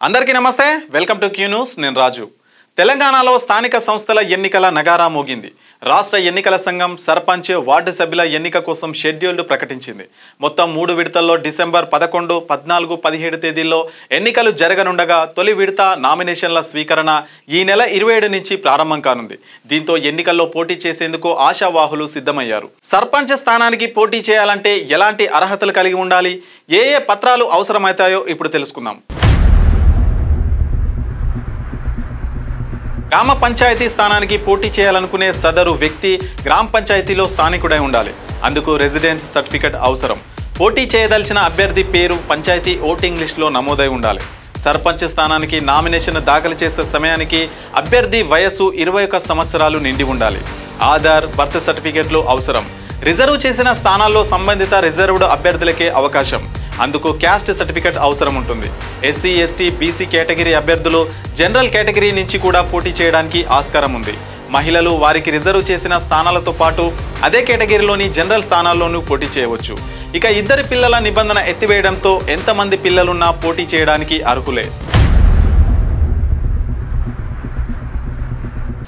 అందరికీ నమస్తే, welcome to Q news. నేను రాజు. తెలంగాణలో స్థానిక సంస్థల ఎన్నికల నగారా మోగింది. రాష్ట్ర ఎన్నికల సంఘం సర్పంచ్, వార్డు సభ్యుల ఎన్నిక కోసం షెడ్యూల్డ్ ప్రకటించింది. మొత్తం 3 విడతల్లో డిసెంబర్ 11, 14, 17 తేదీల్లో ఎన్నికలు జరగనుండగా తొలి విడత నామినేషన్ల స్వీకరణ ఈ నెల 27 నుంచి ప్రారంభం కానుంది. దీంతో ఎన్నికల్లో పోటీ చేసేందుకు ఆశావాహులు సిద్ధమయ్యారు. సర్పంచ్ స్థానానికి పోటీ చేయాలంటే ఎలాంటి అర్హతలు కలిగి ఉండాలి, ఏ పత్రాలు అవసరమవుతాయో ఇప్పుడు తెలుసుకుందాం. గ్రామ పంచాయతీ స్థానానికి పోటీ చేయాలనుకునే సదరు వ్యక్తి గ్రామ పంచాయతీలో స్థానికుడై ఉండాలి. అందుకు రెసిడెన్స్ సర్టిఫికెట్ అవసరం. పోటీ చేయదలిచిన అభ్యర్థి పేరు పంచాయతీ ఓటింగ్ లిస్టులో నమోదై ఉండాలి. సర్పంచ్ స్థానానికి నామినేషన్ దాఖలు చేసే సమయానికి అభ్యర్థి వయస్సు 21 సంవత్సరాలు నిండి ఉండాలి. ఆధార్, బర్త్ సర్టిఫికెట్లు అవసరం. రిజర్వ్ చేసిన స్థానాల్లో సంబంధిత రిజర్వ్డ్ అభ్యర్థులకే అవకాశం. అందుకు క్యాస్ట్ సర్టిఫికెట్ అవసరం ఉంటుంది. ఎస్సీ, ఎస్టీ, బీసీ కేటగిరీ అభ్యర్థులు జనరల్ కేటగిరీ నుంచి కూడా పోటీ చేయడానికి ఆస్కారం ఉంది. మహిళలు వారికి రిజర్వ్ చేసిన స్థానాలతో పాటు అదే కేటగిరీలోని జనరల్ స్థానాల్లోనూ పోటీ చేయవచ్చు. ఇక 2 పిల్లల నిబంధన ఎత్తివేయడంతో ఎంతమంది పిల్లలున్నా పోటీ చేయడానికి అర్హులే.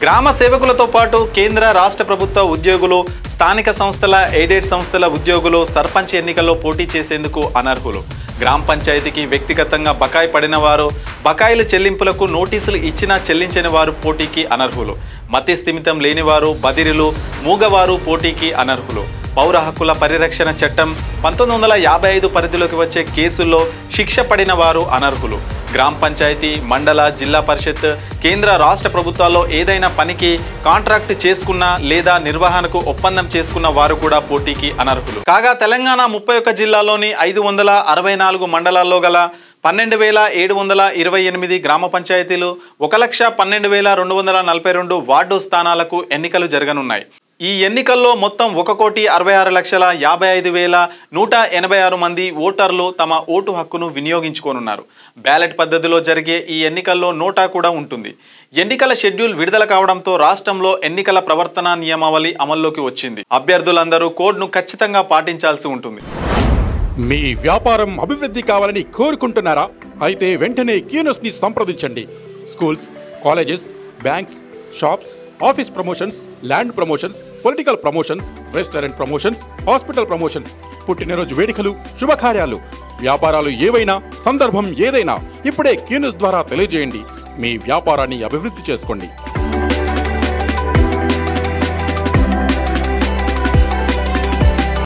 గ్రామ సేవకులతో పాటు కేంద్ర, రాష్ట్ర ప్రభుత్వ ఉద్యోగులు, స్థానిక సంస్థల, ఎయిడెడ్ సంస్థల ఉద్యోగులు సర్పంచ్ ఎన్నికల్లో పోటీ చేసేందుకు అనర్హులు. గ్రామ పంచాయతీకి వ్యక్తిగతంగా బకాయి పడిన వారు, బకాయిల చెల్లింపులకు నోటీసులు ఇచ్చినా చెల్లించని వారు పోటీకి అనర్హులు. మతి స్థిమితం లేనివారు, బదిరులు, మూగవారు పోటీకి అనర్హులు. పౌర హక్కుల పరిరక్షణ చట్టం 1955 పరిధిలోకి వచ్చే కేసుల్లో శిక్ష పడిన వారు అనర్హులు. గ్రామ పంచాయతీ, మండల, జిల్లా పరిషత్, కేంద్ర, రాష్ట్ర ప్రభుత్వాల్లో ఏదైనా పనికి కాంట్రాక్ట్ చేసుకున్న లేదా నిర్వహణకు ఒప్పందం చేసుకున్న వారు కూడా పోటీకి అనర్హులు. కాగా తెలంగాణ 31 జిల్లాల్లోని 564 మండలాల్లో గల 12,728 గ్రామ పంచాయతీలు, 1,12,242 వార్డు స్థానాలకు ఎన్నికలు జరగనున్నాయి. ఈ ఎన్నికల్లో మొత్తం 1,66,55,186 మంది ఓటర్లు తమ ఓటు హక్కును వినియోగించుకోనున్నారు. బ్యాలెట్ పద్ధతిలో జరిగే ఈ ఎన్నికల్లో నోటా కూడా ఉంటుంది. ఎన్నికల షెడ్యూల్ విడుదల కావడంతో రాష్ట్రంలో ఎన్నికల ప్రవర్తన నియమావళి అమల్లోకి వచ్చింది. అభ్యర్థులందరూ కోడ్ను ఖచ్చితంగా పాటించాల్సి ఉంటుంది. మీ వ్యాపారం అభివృద్ధి కావాలని కోరుకుంటున్నారా? అయితే వెంటనే క్యూ న్యూస్ని సంప్రదించండి. Schools, colleges, banks, shops, office promotions, land promotions, political promotions, restaurant promotions, hospital promotions, పుట్టినరోజు వేడుకలు, శుభకార్యాలు, వ్యాపారాలు ఏవైనా, సందర్భం ఏదైనా ఇప్పుడే క్యూ న్యూస్ ద్వారా తెలియజేయండి. మీ వ్యాపారాన్ని అభివృద్ధి చేసుకోండి.